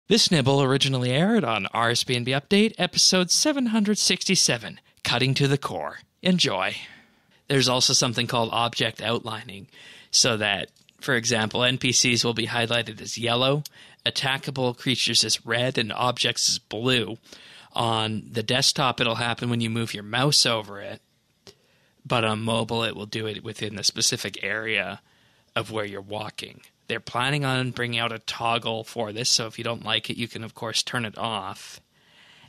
This nibble originally aired on RSBANDB Update, episode 767, Cutting to the Core. Enjoy. There's also something called object outlining, so that, for example, NPCs will be highlighted as yellow, attackable creatures as red, and objects as blue. On the desktop, it'll happen when you move your mouse over it, but on mobile, it will do it within the specific area of where you're walking. They're planning on bringing out a toggle for this, so if you don't like it, you can, of course, turn it off.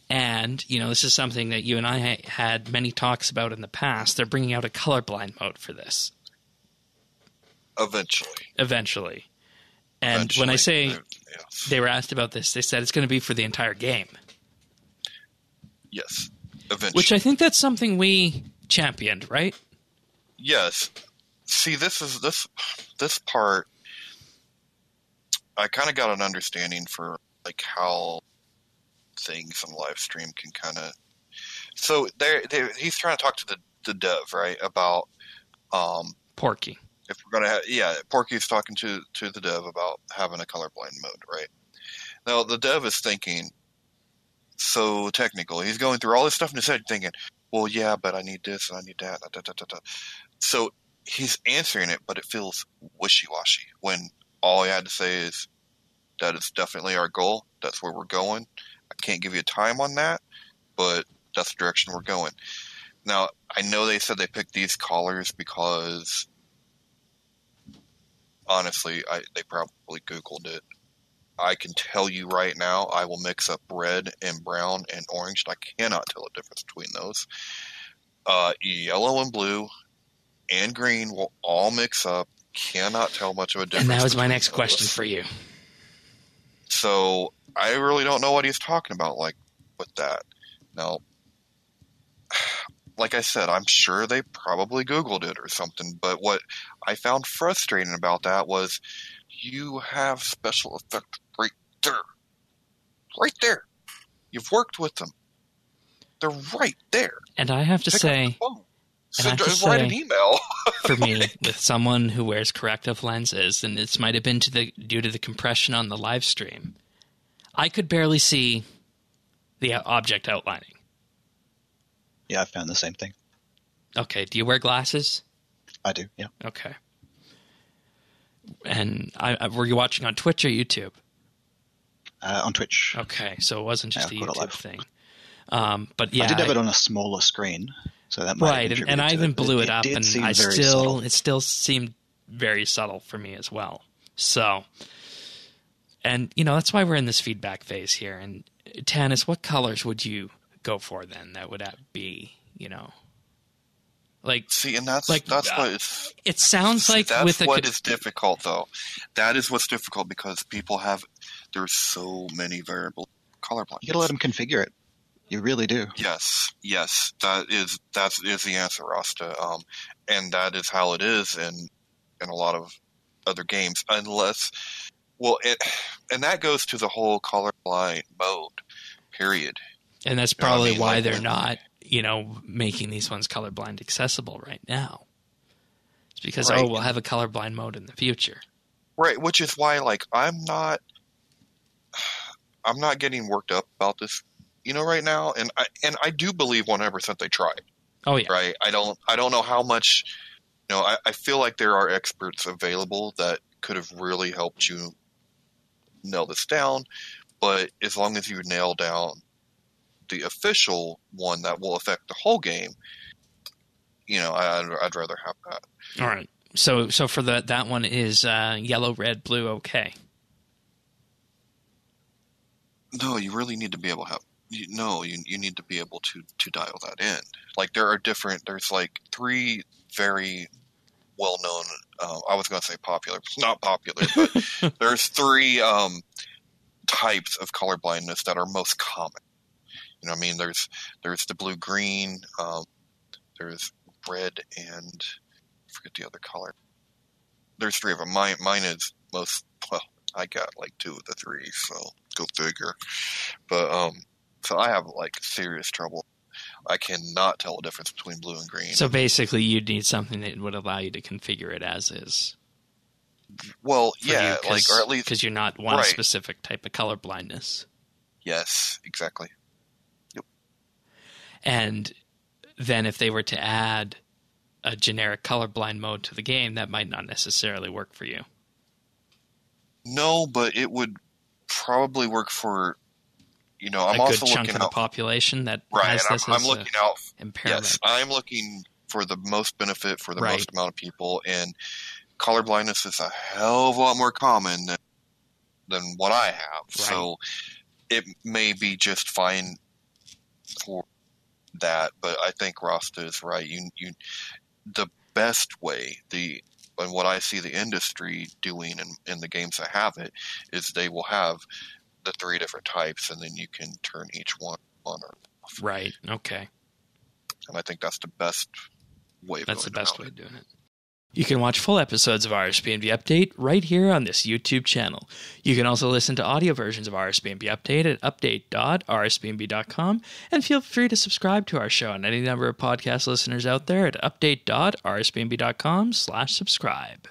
And, this is something that you and I had many talks about in the past. They're bringing out a colorblind mode for this. Eventually. And when I say they were asked about this, they said it's going to be for the entire game. Yes, eventually. Which I think that's something we championed, right? Yes. See, this part, I kind of got an understanding for like how things on live stream can kind of. So he's trying to talk to the dev, right, about Porky. If we're gonna Porky's talking to the dev about having a colorblind mode, right? Now the dev is thinking so technical. He's going through all this stuff in his head, thinking, "Well, yeah, but I need this and I need that." So he's answering it, but it feels wishy-washy when all he had to say is, that is definitely our goal. That's where we're going. I can't give you a time on that, but that's the direction we're going. Now, I know they said they picked these colors because, honestly, they probably Googled it. I can tell you right now, I will mix up red and brown and orange, and I cannot tell the difference between those. Yellow and blue and green will all mix up. Cannot tell much of a difference. And that was my next question for you. So I really don't know what he's talking about, like with that. Now, like I said, I'm sure they probably Googled it or something. But what I found frustrating about that was you have special effects right there. You've worked with them. They're right there. And I have to say. Write an email. For me, with someone who wears corrective lenses, and this might have been due to the compression on the live stream, I could barely see the object outlining. Yeah, I found the same thing. Okay, do you wear glasses? I do, yeah. Okay. And were you watching on Twitch or YouTube? On Twitch. Okay, so it wasn't just a YouTube thing. But yeah, I did have it on a smaller screen. So that might right, and I even blew it up, and it still seemed very subtle for me as well. So, and that's why we're in this feedback phase here. And Tanis, what colors would you go for then? That would be, like. See, and that's what it's. It sounds like that's what is difficult, though. That is what's difficult because there's so many variable colorblind. You gotta let them configure it. You really do. Yes, that is the answer, Rasta. And that is how it is in a lot of other games, unless, and that goes to the whole colorblind mode, period. And that's probably why they're not, making these ones colorblind accessible right now. It's because we'll have a colorblind mode in the future, right? Which is why, I'm not getting worked up about this. Right now, and I do believe 100% they tried. Oh yeah, right. I don't know how much. I feel like there are experts available that could have really helped you nail this down. But as long as you nail down the official one that will affect the whole game, I'd rather have that. All right. So for that one is yellow, red, blue. Okay. No, you really need to be able to have. No, you need to be able to dial that in. There's 3 very well-known, I was going to say popular, not popular, but there's 3 types of colorblindness that are most common. There's the blue-green, there's red, and I forget the other color. There's 3 of them. Mine is most, I got 2 of the 3, so go figure. But, so I have serious trouble. I cannot tell the difference between blue and green. So basically, you'd need something that would allow you to configure it as is. Well, yeah, like, or at least because you're not one right. specific type of color blindness. Yes, exactly. Yep. And then if they were to add a generic colorblind mode to the game, that might not necessarily work for you. No, but it would probably work for, I'm a also good chunk looking of the out, population that right, has and this I'm as looking out. impairment. Yes, I'm looking for the most benefit for the Right. most amount of people, and color blindness is a hell of a lot more common than what I have. Right. So it may be just fine for that, but I think Rasta is right. You the best way, and what I see the industry doing in the games that have it, is they will have the 3 different types, and then you can turn each one on or off. Right. Okay. And I think that's the best way of That's the best way it. of doing it. You can watch full episodes of RSBANB Update right here on this YouTube channel. You can also listen to audio versions of RSBANB Update at update.rsbnb.com, and feel free to subscribe to our show and any number of podcast listeners out there at update.rsbnb.com/subscribe.